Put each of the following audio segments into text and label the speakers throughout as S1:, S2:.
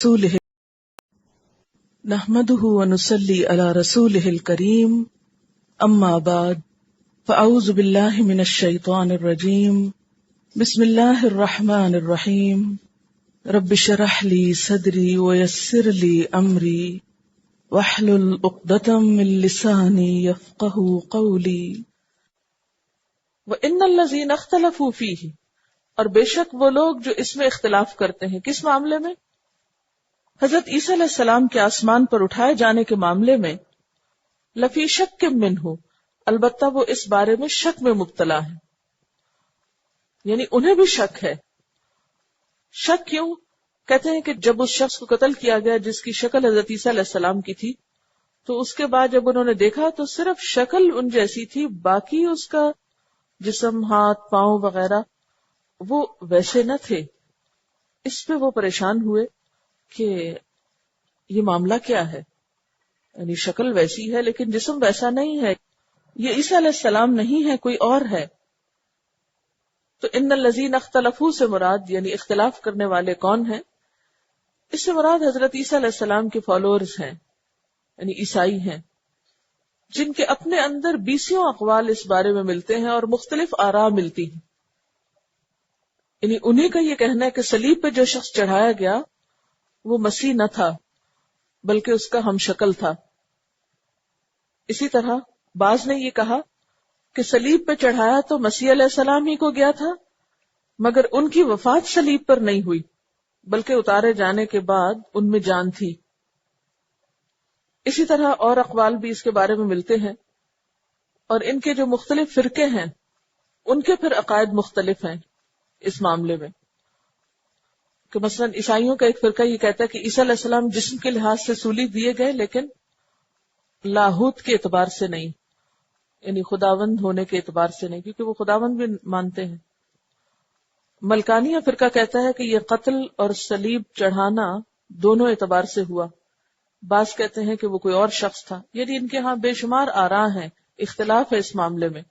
S1: رسوله نحمده ونصلي على رسوله الكريم اما بعد فاعوذ بالله من الشيطان الرجيم بسم الله الرحمن الرحيم رب اشرح لي صدري ويسر لي امري واحلل عقدة من لساني يفقهوا قولي وان الذين اختلفوا فيه، اور بے شک وہ لوگ جو اس میں اختلاف کرتے ہیں۔ کس معاملے میں؟ حضرت عیسیٰ علیہ السلام کے آسمان پر اٹھائے جانے کے معاملے میں لفی شک منہ، البتہ وہ اس بارے میں شک میں مبتلا ہے، یعنی انہیں بھی شک ہے۔ شک کیوں؟ کہتے ہیں کہ جب اس شخص کو قتل کیا گیا جس کی شکل حضرت عیسیٰ علیہ السلام کی تھی، تو اس کے بعد جب انہوں نے دیکھا تو صرف شکل ان جیسی تھی، باقی اس کا جسم، ہاتھ، پاؤں وغیرہ وہ ویسے نہ تھے۔ اس پہ وہ پریشان ہوئے کہ یہ معاملہ کیا ہے، یعنی شکل ویسی ہے لیکن جسم ویسا نہیں ہے، یہ عیسیٰ علیہ السلام نہیں ہے، کوئی اور ہے۔ تو ان الذین اختلفوا سے مراد یعنی اختلاف کرنے والے کون ہیں؟ اس سے مراد حضرت عیسیٰ علیہ السلام کے فالوورز ہیں، یعنی عیسائی ہیں، جن کے اپنے اندر 20 اقوال اس بارے میں ملتے ہیں اور مختلف آراء ملتی ہیں۔ یعنی انہیں کا یہ کہنا ہے کہ صلیب پہ جو شخص چڑھایا گیا وہ مسیح نہ تھا بلکہ اس کا ہم شکل تھا۔ اسی طرح بعض نے یہ کہا کہ صلیب پہ چڑھایا تو مسیح علیہ السلام ہی کو گیا تھا، مگر ان کی وفات صلیب پر نہیں ہوئی بلکہ اتارے جانے کے بعد ان میں جان تھی۔ اسی طرح اور اقوال بھی اس کے بارے میں ملتے ہیں، اور ان کے جو مختلف فرقے ہیں ان کے پھر عقائد مختلف ہیں اس معاملے میں۔ کہ مثلا عیسائیوں کا ایک فرقہ یہ کہتا ہے کہ عیسیٰ علیہ السلام جسم کے لحاظ سے صلیب دیے گئے لیکن لاہوت کے اعتبار سے نہیں، یعنی خداوند ہونے کے اعتبار سے نہیں، کیونکہ وہ خداوند بھی مانتے ہیں۔ ملکانیہ فرقہ کہتا ہے کہ یہ قتل اور صلیب چڑھانا دونوں اعتبار سے ہوا، بعض کہتے ہیں کہ وہ کوئی اور شخص تھا، یعنی ان کے ہاں بے شمار آراء ہیں، اختلاف ہے اس معاملے میں۔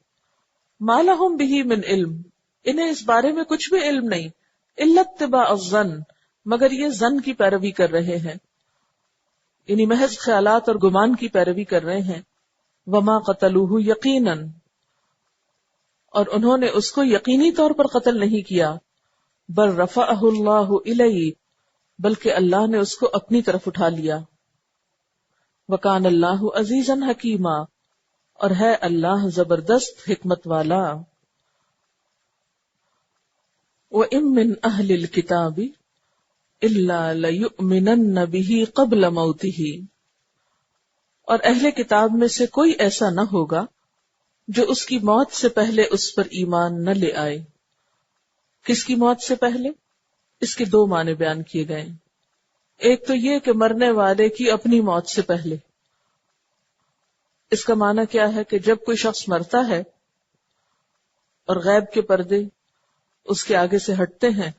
S1: ما لہم بہ من علم، انہیں اس بارے میں کچھ بھی علم نہیں، الا اتباع الظن، مگر یہ ظن کی پیروی کر رہے ہیں، یعنی محض خیالات اور گمان کی پیروی کر رہے ہیں۔ وما قتلوہ یقیناً، اور انہوں نے اس کو یقینی طور پر قتل نہیں کیا، بل رفعہ اللہ الیہ، بلکہ اللہ نے اس کو اپنی طرف اٹھا لیا۔ وکان اللہ عزیزا حکیما، اور ہے اللہ زبردست حکمت والا۔ وَإِن مِّنْ أَهْلِ الْكِتَابِ إِلَّا لَيُؤْمِنَنَّ بِهِ قَبْلَ مَوْتِهِ، اور اہل کتاب میں سے کوئی ایسا نہ ہوگا جو اس کی موت سے پہلے اس پر ایمان نہ لے آئے۔ کس کی موت سے پہلے؟ اس کے دو معنی بیان کیے گئے۔ ایک تو یہ کہ مرنے والے کی اپنی موت سے پہلے۔ اس کا معنی کیا ہے کہ جب کوئی شخص مرتا ہے اور غیب کے پردے اس کے آگے سے ہٹتے ہیں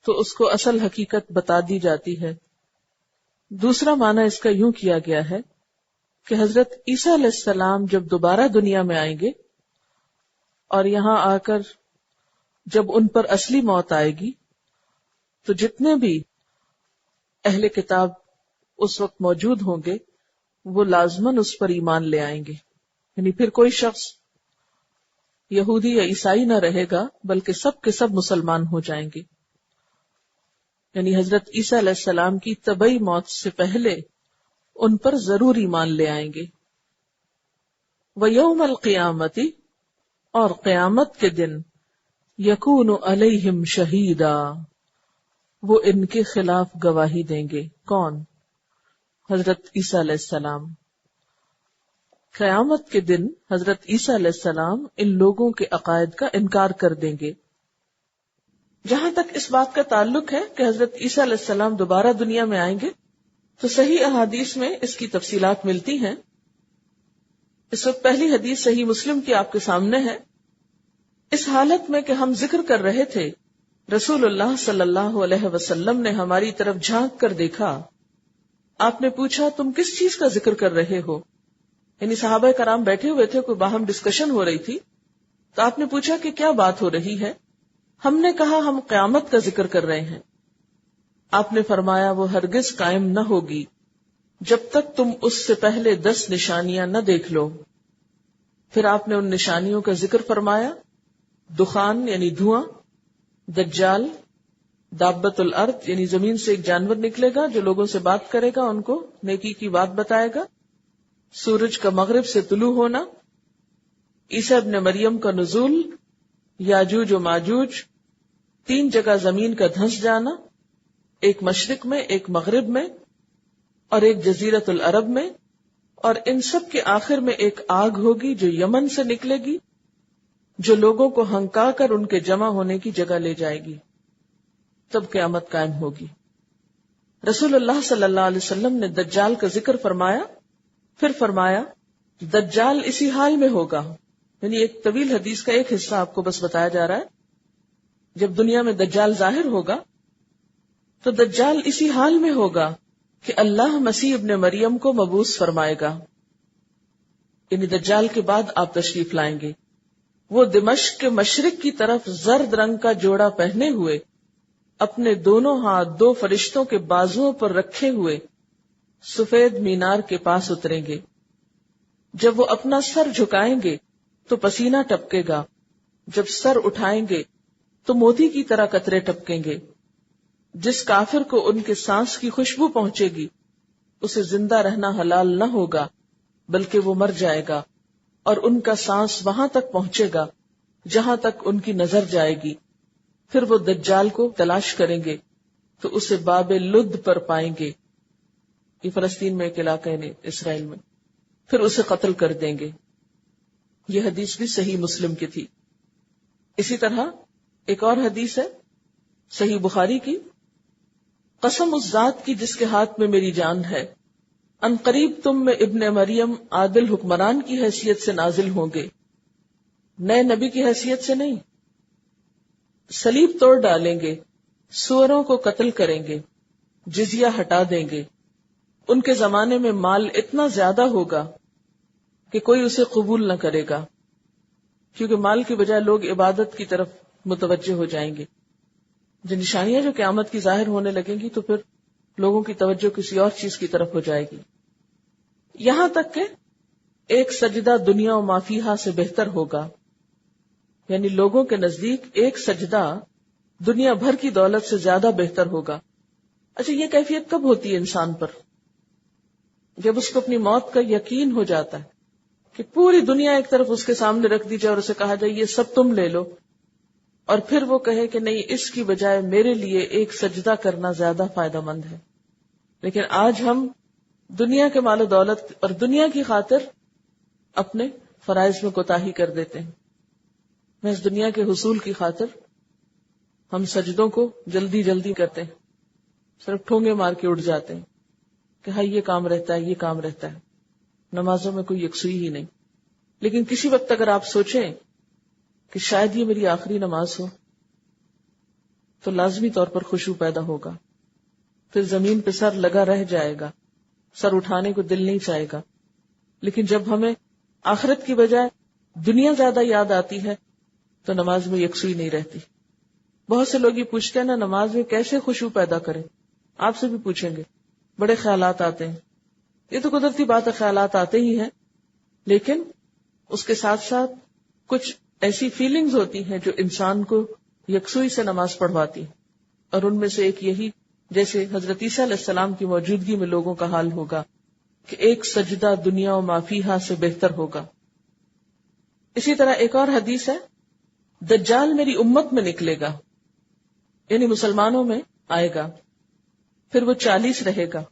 S1: تو اس کو اصل حقیقت بتا دی جاتی ہے۔ دوسرا معنی اس کا یوں کیا گیا ہے کہ حضرت عیسیٰ علیہ السلام جب دوبارہ دنیا میں آئیں گے اور یہاں آ کر جب ان پر اصلی موت آئے گی تو جتنے بھی اہل کتاب اس وقت موجود ہوں گے وہ لازماً اس پر ایمان لے آئیں گے، یعنی پھر کوئی شخص یہودی یا عیسائی نہ رہے گا بلکہ سب کے سب مسلمان ہو جائیں گے، یعنی حضرت عیسیٰ علیہ السلام کی طبعی موت سے پہلے ان پر ضرور ایمان لے آئیں گے۔ وَيَوْمَ الْقِيَامَةِ، اور قیامت کے دن، یکون علیہم شہیدا، وہ ان کے خلاف گواہی دیں گے۔ کون؟ حضرت عیسیٰ علیہ السلام۔ قیامت کے دن حضرت عیسیٰ علیہ السلام ان لوگوں کے عقائد کا انکار کر دیں گے۔ جہاں تک اس بات کا تعلق ہے کہ حضرت عیسیٰ علیہ السلام دوبارہ دنیا میں آئیں گے تو صحیح احادیث میں اس کی تفصیلات ملتی ہیں۔ اس وقت پہلی حدیث صحیح مسلم کی آپ کے سامنے ہے۔ اس حالت میں کہ ہم ذکر کر رہے تھے، رسول اللہ صلی اللہ علیہ وسلم نے ہماری طرف جھانک کر دیکھا۔ آپ نے پوچھا تم کس چیز کا ذکر کر رہے ہو؟ یعنی صحابہ کرام بیٹھے ہوئے تھے، کوئی باہم ڈسکشن ہو رہی تھی، تو آپ نے پوچھا کہ کیا بات ہو رہی ہے؟ ہم نے کہا ہم قیامت کا ذکر کر رہے ہیں۔ آپ نے فرمایا وہ ہرگز قائم نہ ہوگی جب تک تم اس سے پہلے 10 نشانیاں نہ دیکھ لو. پھر آپ نے ان نشانیوں کا ذکر فرمایا: دخان یعنی دھواں، دجال، دابت الارض یعنی زمین سے ایک جانور نکلے گا جو لوگوں سے بات کرے گا، ان کو نیکی کی بات بتائے گا، سورج کا مغرب سے طلوع ہونا، عیسیٰ ابن مریم کا نزول، یاجوج و ماجوج، 3 جگہ زمین کا دھنس جانا، ایک مشرق میں، ایک مغرب میں اور ایک جزیرت العرب میں، اور ان سب کے آخر میں ایک آگ ہوگی جو یمن سے نکلے گی، جو لوگوں کو ہنکا کر ان کے جمع ہونے کی جگہ لے جائے گی. تب قیامت قائم ہوگی. رسول اللہ صلی اللہ علیہ وسلم نے دجال کا ذکر فرمایا، پھر فرمایا دجال اسی حال میں ہوگا. یعنی ایک طویل حدیث کا ایک حصہ آپ کو بس بتایا جا رہا ہے. جب دنیا میں دجال ظاہر ہوگا تو دجال اسی حال میں ہوگا کہ اللہ مسیح ابن مریم کو مبعوث فرمائے گا. یعنی دجال کے بعد آپ تشریف لائیں گے. وہ دمشق کے مشرق کی طرف زرد رنگ کا جوڑا پہنے ہوئے، اپنے دونوں ہاتھ 2 فرشتوں کے بازوؤں پر رکھے ہوئے سفید مینار کے پاس اتریں گے. جب وہ اپنا سر جھکائیں گے تو پسینہ ٹپکے گا، جب سر اٹھائیں گے تو موتی کی طرح قطرے ٹپکیں گے. جس کافر کو ان کے سانس کی خوشبو پہنچے گی اسے زندہ رہنا حلال نہ ہوگا بلکہ وہ مر جائے گا، اور ان کا سانس وہاں تک پہنچے گا جہاں تک ان کی نظر جائے گی. پھر وہ دجال کو تلاش کریں گے تو اسے باب لد پر پائیں گے. یہ فلسطین میں ایک علاقہ ہے، اسرائیل میں. پھر اسے قتل کر دیں گے. یہ حدیث بھی صحیح مسلم کی تھی. اسی طرح ایک اور حدیث ہے صحیح بخاری کی: قسم اس ذات کی جس کے ہاتھ میں میری جان ہے، ان قریب تم میں ابن مریم عادل حکمران کی حیثیت سے نازل ہوں گے، نئے نبی کی حیثیت سے نہیں. صلیب توڑ ڈالیں گے، سوروں کو قتل کریں گے، جزیہ ہٹا دیں گے. ان کے زمانے میں مال اتنا زیادہ ہوگا کہ کوئی اسے قبول نہ کرے گا، کیونکہ مال کی بجائے لوگ عبادت کی طرف متوجہ ہو جائیں گے. جو نشانیاں جو قیامت کی ظاہر ہونے لگیں گی تو پھر لوگوں کی توجہ کسی اور چیز کی طرف ہو جائے گی. یہاں تک کہ ایک سجدہ دنیا و ما فیہا سے بہتر ہوگا. یعنی لوگوں کے نزدیک ایک سجدہ دنیا بھر کی دولت سے زیادہ بہتر ہوگا. اچھا، یہ کیفیت کب ہوتی ہے انسان پر؟ جب اس کو اپنی موت کا یقین ہو جاتا ہے کہ پوری دنیا ایک طرف اس کے سامنے رکھ دی جائے اور اسے کہا جائے یہ سب تم لے لو، اور پھر وہ کہے کہ نہیں، اس کی بجائے میرے لیے ایک سجدہ کرنا زیادہ فائدہ مند ہے. لیکن آج ہم دنیا کے مال و دولت اور دنیا کی خاطر اپنے فرائض میں کوتاہی کر دیتے ہیں. محض دنیا کے حصول کی خاطر ہم سجدوں کو جلدی جلدی کرتے ہیں، صرف ٹھونگے مار کے اٹھ جاتے ہیں کہ ہاں یہ کام رہتا ہے، یہ کام رہتا ہے. نمازوں میں کوئی یکسوئی ہی نہیں. لیکن کسی وقت اگر آپ سوچیں کہ شاید یہ میری آخری نماز ہو تو لازمی طور پر خشوع پیدا ہوگا. پھر زمین پہ سر لگا رہ جائے گا، سر اٹھانے کو دل نہیں چاہے گا. لیکن جب ہمیں آخرت کی بجائے دنیا زیادہ یاد آتی ہے تو نماز میں یکسوئی نہیں رہتی. بہت سے لوگ یہ پوچھتے ہیں نا نماز میں کیسے خشوع پیدا کریں. آپ سے بھی پوچھیں گے، بڑے خیالات آتے ہیں. یہ تو قدرتی بات ہے، خیالات آتے ہی ہیں، لیکن اس کے ساتھ ساتھ کچھ ایسی فیلنگز ہوتی ہیں جو انسان کو یکسوئی سے نماز پڑھواتی ہیں. اور ان میں سے ایک یہی، جیسے حضرت عیسیٰ علیہ السلام کی موجودگی میں لوگوں کا حال ہوگا کہ ایک سجدہ دنیا و ما فیہا سے بہتر ہوگا. اسی طرح ایک اور حدیث ہے، دجال میری امت میں نکلے گا، یعنی مسلمانوں میں آئے گا، پھر وہ 40 رہے گا.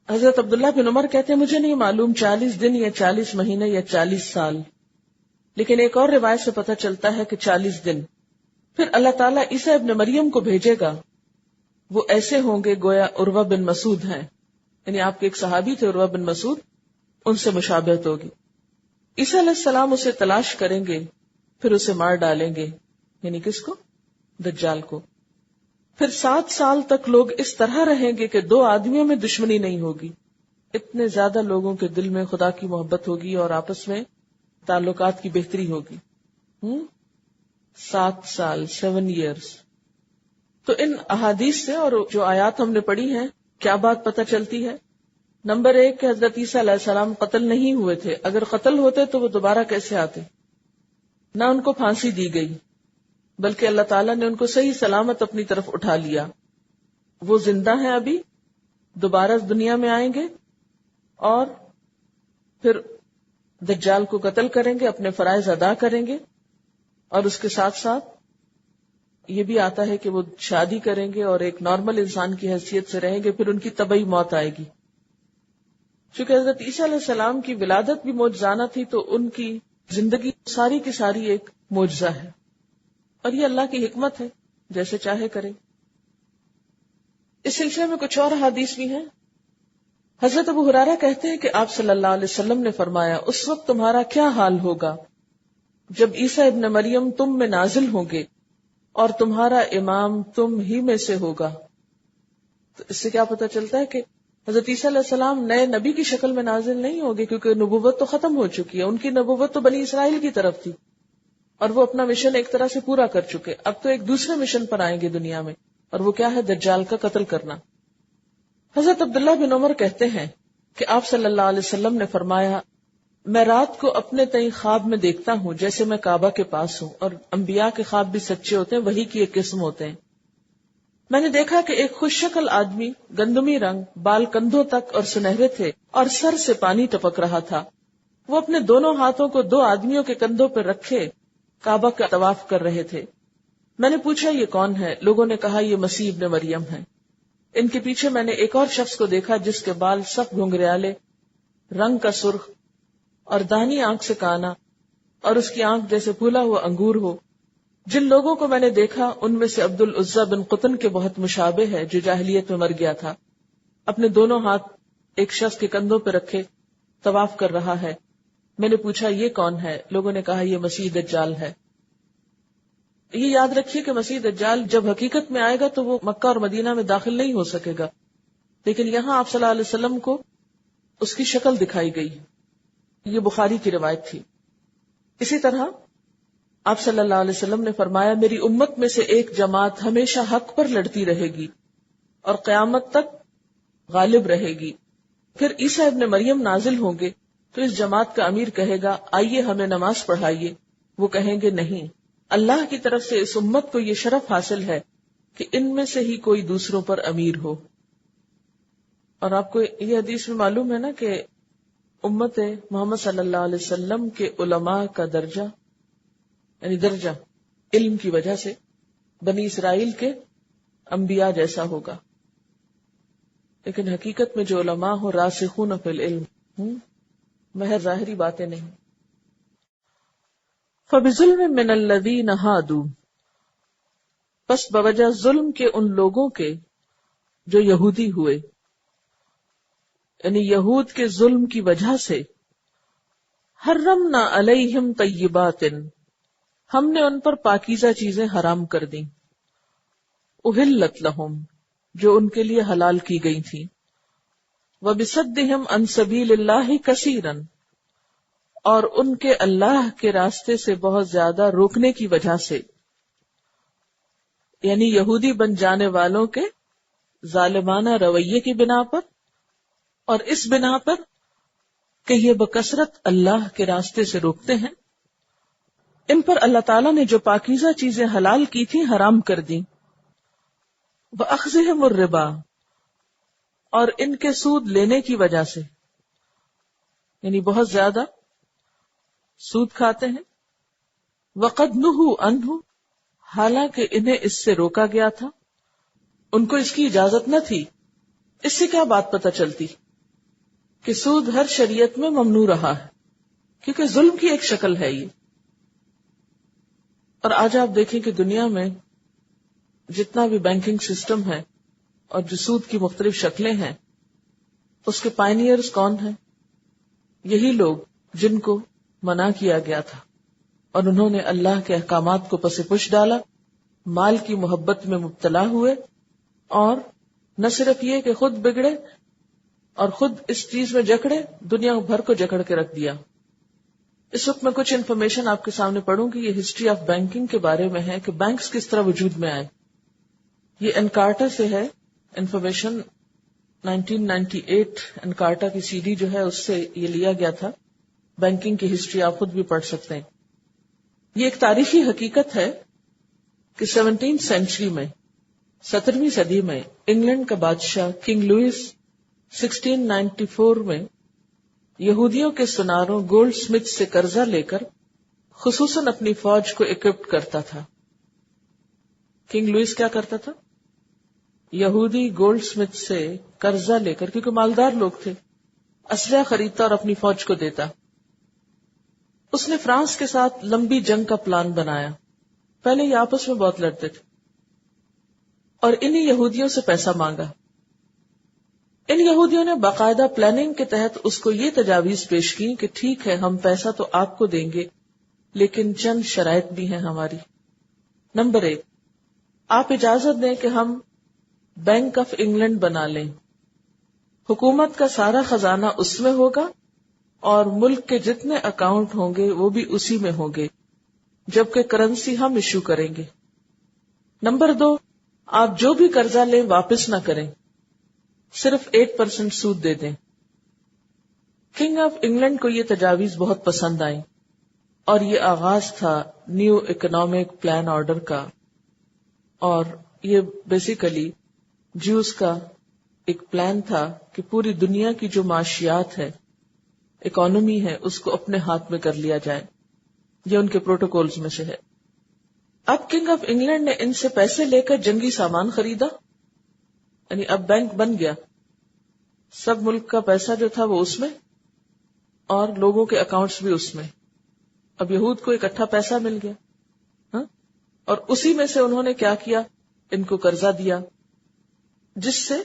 S1: حضرت عبداللہ بن عمر کہتے ہیں مجھے نہیں معلوم 40 دن یا 40 مہینے یا 40 سال، لیکن ایک اور روایت سے پتہ چلتا ہے کہ 40 دن. پھر اللہ تعالیٰ عیسیٰ ابن مریم کو بھیجے گا، وہ ایسے ہوں گے گویا عروہ بن مسعود ہیں. یعنی آپ کے ایک صحابی تھے عروہ بن مسعود، ان سے مشابہت ہوگی. عیسیٰ علیہ السلام اسے تلاش کریں گے، پھر اسے مار ڈالیں گے. یعنی کس کو؟ دجال کو. پھر 7 سال تک لوگ اس طرح رہیں گے کہ 2 آدمیوں میں دشمنی نہیں ہوگی. اتنے زیادہ لوگوں کے دل میں خدا کی محبت ہوگی اور آپس میں تعلقات کی بہتری ہوگی. 7 سال 7 years. تو ان احادیث سے اور جو آیات ہم نے پڑھی ہیں کیا بات پتہ چلتی ہے؟ نمبر 1 کہ حضرت عیسیٰ علیہ السلام قتل نہیں ہوئے تھے. اگر قتل ہوتے تو وہ دوبارہ کیسے آتے؟ نہ ان کو پھانسی دی گئی بلکہ اللہ تعالیٰ نے ان کو صحیح سلامت اپنی طرف اٹھا لیا. وہ زندہ ہیں ابھی، دوبارہ دنیا میں آئیں گے اور پھر دجال کو قتل کریں گے، اپنے فرائض ادا کریں گے، اور اس کے ساتھ ساتھ یہ بھی آتا ہے کہ وہ شادی کریں گے اور ایک نارمل انسان کی حیثیت سے رہیں گے، پھر ان کی طبعی موت آئے گی. چونکہ حضرت عیسیٰ علیہ السلام کی ولادت بھی معجزانہ تھی تو ان کی زندگی ساری کی ساری ایک معجزہ ہے، اور یہ اللہ کی حکمت ہے، جیسے چاہے کرے. اس سلسلے میں کچھ اور حدیث بھی ہیں. حضرت ابو ہریرہ کہتے ہیں کہ آپ صلی اللہ علیہ وسلم نے فرمایا، اس وقت تمہارا کیا حال ہوگا جب عیسیٰ ابن مریم تم میں نازل ہوں گے اور تمہارا امام تم ہی میں سے ہوگا. تو اس سے کیا پتہ چلتا ہے کہ حضرت عیسیٰ علیہ السلام نئے نبی کی شکل میں نازل نہیں ہوگے، کیونکہ نبوت تو ختم ہو چکی ہے. ان کی نبوت تو بنی اسرائیل کی طرف تھی اور وہ اپنا مشن ایک طرح سے پورا کر چکے. اب تو ایک دوسرے مشن پر آئیں گے دنیا میں، اور وہ کیا ہے؟ دجال کا قتل کرنا. حضرت عبداللہ بن عمر کہتے ہیں کہ آپ صلی اللہ علیہ وسلم نے فرمایا، میں رات کو اپنے تئیں خواب میں دیکھتا ہوں جیسے میں کعبہ کے پاس ہوں، اور انبیاء کے خواب بھی سچے ہوتے ہیں، وحی کی ایک قسم ہوتے ہیں. میں نے دیکھا کہ ایک خوش شکل آدمی، گندمی رنگ، بال کندھوں تک اور سنہرے تھے، اور سر سے پانی ٹپک رہا تھا. وہ اپنے دونوں ہاتھوں کو 2 آدمیوں کے کندھوں پر رکھے کعبہ کا طواف کر رہے تھے. میں نے پوچھا یہ کون ہے؟ لوگوں نے کہا یہ مسیح ابن مریم ہے. ان کے پیچھے میں نے ایک اور شخص کو دیکھا جس کے بال سخت گھنگریالے، رنگ کا سرخ اور دانی آنکھ سے کانا، اور اس کی آنکھ جیسے پھولا ہوا انگور ہو. جن لوگوں کو میں نے دیکھا ان میں سے عبد العزیٰ بن قطن کے بہت مشابہ ہے جو جاہلیت میں مر گیا تھا. اپنے دونوں ہاتھ ایک شخص کے کندھوں پہ رکھے طواف کر رہا ہے. میں نے پوچھا یہ کون ہے؟ لوگوں نے کہا یہ مسیح دجال ہے. یہ یاد رکھیے کہ مسیح دجال جب حقیقت میں آئے گا تو وہ مکہ اور مدینہ میں داخل نہیں ہو سکے گا، لیکن یہاں آپ صلی اللہ علیہ وسلم کو اس کی شکل دکھائی گئی. یہ بخاری کی روایت تھی. اسی طرح آپ صلی اللہ علیہ وسلم نے فرمایا، میری امت میں سے ایک جماعت ہمیشہ حق پر لڑتی رہے گی اور قیامت تک غالب رہے گی. پھر عیسیٰ ابن مریم نازل ہوں گے تو اس جماعت کا امیر کہے گا آئیے ہمیں نماز پڑھائیے. وہ کہیں گے نہیں، اللہ کی طرف سے اس امت کو یہ شرف حاصل ہے کہ ان میں سے ہی کوئی دوسروں پر امیر ہو. اور آپ کو یہ حدیث میں معلوم ہے نا کہ امت محمد صلی اللہ علیہ وسلم کے علماء کا درجہ، یعنی درجہ علم کی وجہ سے بنی اسرائیل کے انبیاء جیسا ہوگا. لیکن حقیقت میں جو علماء ہو راسخون فی العلم، محض ظاہری باتیں نہیں. فَبِظُلْمٍ مِّنَ الَّذِينَ هَادُوا، پس بوجہ ظلم کے ان لوگوں کے جو یہودی ہوئے، یعنی یہود کے ظلم کی وجہ سے، حرمنا علیہم طیبات، ہم نے ان پر پاکیزہ چیزیں حرام کر دیں، احلت لہم، جو ان کے لیے حلال کی گئی تھیں، وبصدہم عن سبیل اللہ کثیرا، اور ان کے اللہ کے راستے سے بہت زیادہ روکنے کی وجہ سے، یعنی یہودی بن جانے والوں کے ظالمانہ رویے کی بنا پر، اور اس بنا پر کہ یہ بکثرت اللہ کے راستے سے روکتے ہیں. ان پر اللہ تعالیٰ نے جو پاکیزہ چیزیں حلال کی تھیں حرام کر دیں. وَأَخْذِهِمُ الرِّبَا، اور ان کے سود لینے کی وجہ سے، یعنی بہت زیادہ سود کھاتے ہیں. وَقَدْ نُهُوا عَنْهُ، حالانکہ انہیں اس سے روکا گیا تھا، ان کو اس کی اجازت نہ تھی. اس سے کیا بات پتہ چلتی کہ سود ہر شریعت میں ممنوع رہا ہے، کیونکہ ظلم کی ایک شکل ہے یہ. اور آج آپ دیکھیں کہ دنیا میں جتنا بھی بینکنگ سسٹم ہے اور جو سود کی مختلف شکلیں ہیں، اس کے پائنیئرز کون ہیں؟ یہی لوگ جن کو منع کیا گیا تھا، اور انہوں نے اللہ کے احکامات کو پس پش ڈالا، مال کی محبت میں مبتلا ہوئے، اور نہ صرف یہ کہ خود بگڑے اور خود اس چیز میں جکڑے، دنیا بھر کو جکڑ کے رکھ دیا. اس وقت میں کچھ انفارمیشن آپ کے سامنے پڑھوں گی. یہ ہسٹری آف بینکنگ کے بارے میں ہے کہ بینکس کس طرح وجود میں آئے. یہ انکارٹا سے ہے، انفارمیشن 1998 انکارٹا کی سی ڈی جو ہے اس سے یہ لیا گیا تھا. بینکنگ کی ہسٹری آپ خود بھی پڑھ سکتے ہیں. یہ ایک تاریخی حقیقت ہے کہ 17 سینچری میں، 17ویں صدی میں انگلینڈ کا بادشاہ کنگ لوئس 1694 میں یہودیوں کے سناروں گولڈ سمتھ سے قرضہ لے کر خصوصاً اپنی فوج کو اکوپڈ کرتا تھا. کنگ لوئس کیا کرتا تھا؟ یہودی گولڈ سمتھ سے قرضہ لے کر، کیونکہ مالدار لوگ تھے، اسلحہ خریدتا اور اپنی فوج کو دیتا. اس نے فرانس کے ساتھ لمبی جنگ کا پلان بنایا. پہلے یہ آپس میں بہت لڑتے تھے اور انہی یہودیوں سے پیسہ مانگا. ان یہودیوں نے باقاعدہ پلاننگ کے تحت اس کو یہ تجاویز پیش کی کہ ٹھیک ہے، ہم پیسہ تو آپ کو دیں گے لیکن چند شرائط بھی ہیں ہماری. نمبر 1، آپ اجازت دیں کہ ہم بینک آف انگلینڈ بنا لیں. حکومت کا سارا خزانہ اس میں ہوگا اور ملک کے جتنے اکاؤنٹ ہوں گے وہ بھی اسی میں ہوں گے، جبکہ کرنسی ہم ایشو کریں گے. نمبر 2، آپ جو بھی قرضہ لیں واپس نہ کریں، صرف 8% سود دے دیں. کنگ آف انگلینڈ کو یہ تجاویز بہت پسند آئیں اور یہ آغاز تھا نیو اکنامک پلان آرڈر کا. اور یہ بیسیکلی جیوز کا ایک پلان تھا کہ پوری دنیا کی جو معاشیات ہے، اکانومی ہے، اس کو اپنے ہاتھ میں کر لیا جائے. یہ ان کے پروٹوکولز میں سے ہے. اب کنگ آف انگلینڈ نے ان سے پیسے لے کر جنگی سامان خریدا، یعنی اب بینک بن گیا. سب ملک کا پیسہ جو تھا وہ اس میں اور لوگوں کے اکاؤنٹس بھی اس میں. اب یہود کو اکٹھا پیسہ مل گیا اور اسی میں سے انہوں نے کیا کیا، ان کو قرضہ دیا، جس سے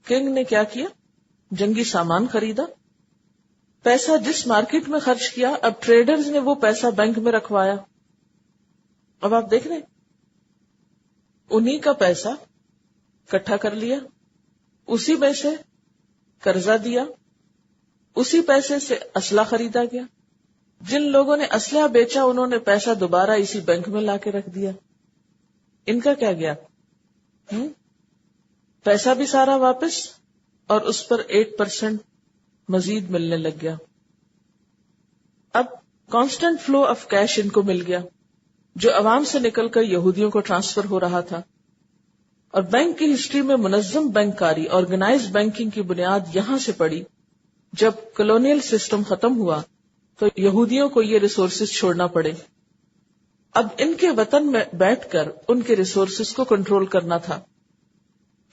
S1: کنگ نے کیا کیا، جنگی سامان خریدا. پیسہ جس مارکیٹ میں خرچ کیا، اب ٹریڈرز نے وہ پیسہ بینک میں رکھوایا. اب آپ دیکھ رہے ہیں، انہی کا پیسہ اکٹھا کر لیا، اسی میں سے قرضہ دیا، اسی پیسے سے اسلحہ خریدا گیا. جن لوگوں نے اسلحہ بیچا انہوں نے پیسہ دوبارہ اسی بینک میں لا کے رکھ دیا. ان کا کیا گیا؟ پیسہ بھی سارا واپس اور اس پر 8% مزید ملنے لگ گیا. اب constant flow of cash in کو مل گیا جو عوام سے نکل کر یہودیوں کو ٹرانسفر ہو رہا تھا. اور بینک کی ہسٹری میں منظم بینک کاری، آرگنائز بینکنگ کی بنیاد یہاں سے پڑی. جب کلونیل سسٹم ختم ہوا تو یہودیوں کو یہ ریسورسز چھوڑنا پڑے. اب ان کے وطن میں بیٹھ کر ان کے ریسورسز کو کنٹرول کرنا تھا.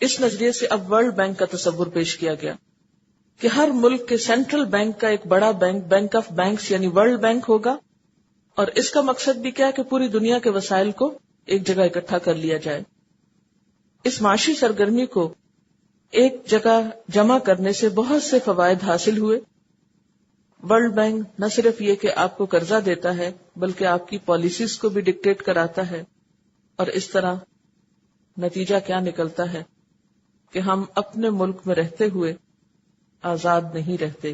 S1: اس نظریے سے اب ورلڈ بینک کا تصور پیش کیا گیا کہ ہر ملک کے سینٹرل بینک کا ایک بڑا بینک، بینک آف بینکس یعنی ورلڈ بینک ہوگا. اور اس کا مقصد بھی کیا کہ پوری دنیا کے وسائل کو ایک جگہ اکٹھا کر لیا جائے. اس معاشی سرگرمی کو ایک جگہ جمع کرنے سے بہت سے فوائد حاصل ہوئے. ورلڈ بینک نہ صرف یہ کہ آپ کو قرضہ دیتا ہے بلکہ آپ کی پالیسیز کو بھی ڈکٹیٹ کراتا ہے. اور اس طرح نتیجہ کیا نکلتا ہے کہ ہم اپنے ملک میں رہتے ہوئے آزاد نہیں رہتے.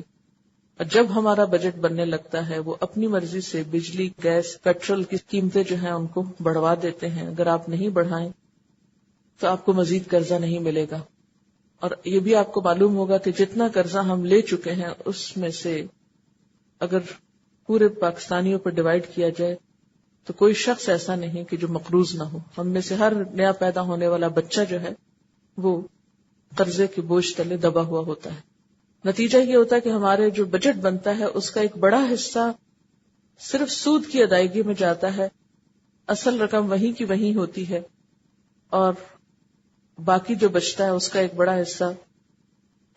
S1: اور جب ہمارا بجٹ بننے لگتا ہے وہ اپنی مرضی سے بجلی، گیس، پیٹرول کی قیمتیں جو ہیں ان کو بڑھوا دیتے ہیں. اگر آپ نہیں بڑھائیں تو آپ کو مزید قرضہ نہیں ملے گا. اور یہ بھی آپ کو معلوم ہوگا کہ جتنا قرضہ ہم لے چکے ہیں اس میں سے اگر پورے پاکستانیوں پر ڈیوائیڈ کیا جائے تو کوئی شخص ایسا نہیں کہ جو مقروض نہ ہو. ہم میں سے ہر نیا پیدا ہونے والا بچہ جو ہے وہ قرضے کے بوجھ تلے دبا ہوا ہوتا ہے. نتیجہ یہ ہوتا ہے کہ ہمارے جو بجٹ بنتا ہے اس کا ایک بڑا حصہ صرف سود کی ادائیگی میں جاتا ہے، اصل رقم وہیں کی وہیں ہوتی ہے، اور باقی جو بچتا ہے اس کا ایک بڑا حصہ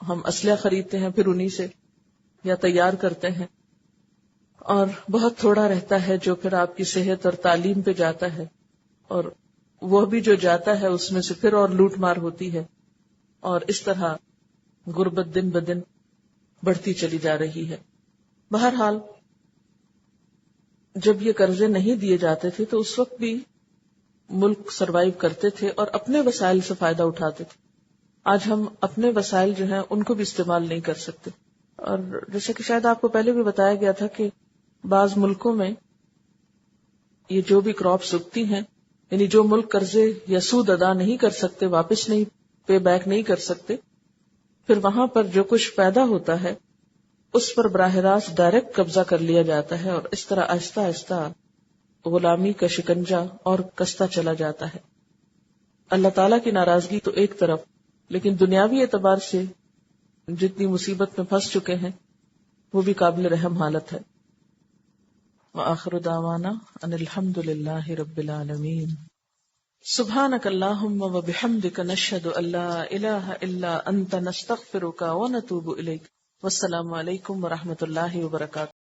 S1: ہم اسلحہ خریدتے ہیں پھر انہی سے یا تیار کرتے ہیں، اور بہت تھوڑا رہتا ہے جو پھر آپ کی صحت اور تعلیم پہ جاتا ہے، اور وہ بھی جو جاتا ہے اس میں سے پھر اور لوٹ مار ہوتی ہے. اور اس طرح غربت دن بدن بڑھتی چلی جا رہی ہے. بہرحال جب یہ قرضے نہیں دیے جاتے تھے تو اس وقت بھی ملک سروائیو کرتے تھے اور اپنے وسائل سے فائدہ اٹھاتے تھے. آج ہم اپنے وسائل جو ہیں ان کو بھی استعمال نہیں کر سکتے. اور جیسے کہ شاید آپ کو پہلے بھی بتایا گیا تھا کہ بعض ملکوں میں یہ جو بھی کراپس اگتی ہیں یعنی جو ملک قرضے یا سود ادا نہیں کر سکتے، واپس نہیں پے بیک نہیں کر سکتے، پھر وہاں پر جو کچھ پیدا ہوتا ہے اس پر براہ راست ڈائریکٹ قبضہ کر لیا جاتا ہے، اور اس طرح آہستہ آہستہ غلامی کا شکنجہ اور کستا چلا جاتا ہے۔ اللہ تعالیٰ کی ناراضگی تو ایک طرف، لیکن دنیاوی اعتبار سے جتنی مصیبت میں پھنس چکے ہیں وہ بھی قابل رحم حالت ہے۔ وآخر دعوانا ان الحمد للہ رب العالمین۔ سبحانک اللہم وبحمدک نشہد ان لا الہ الا انت نستغفرک ونتوب الیک۔ والسلام علیکم ورحمۃ اللہ وبرکاتہ۔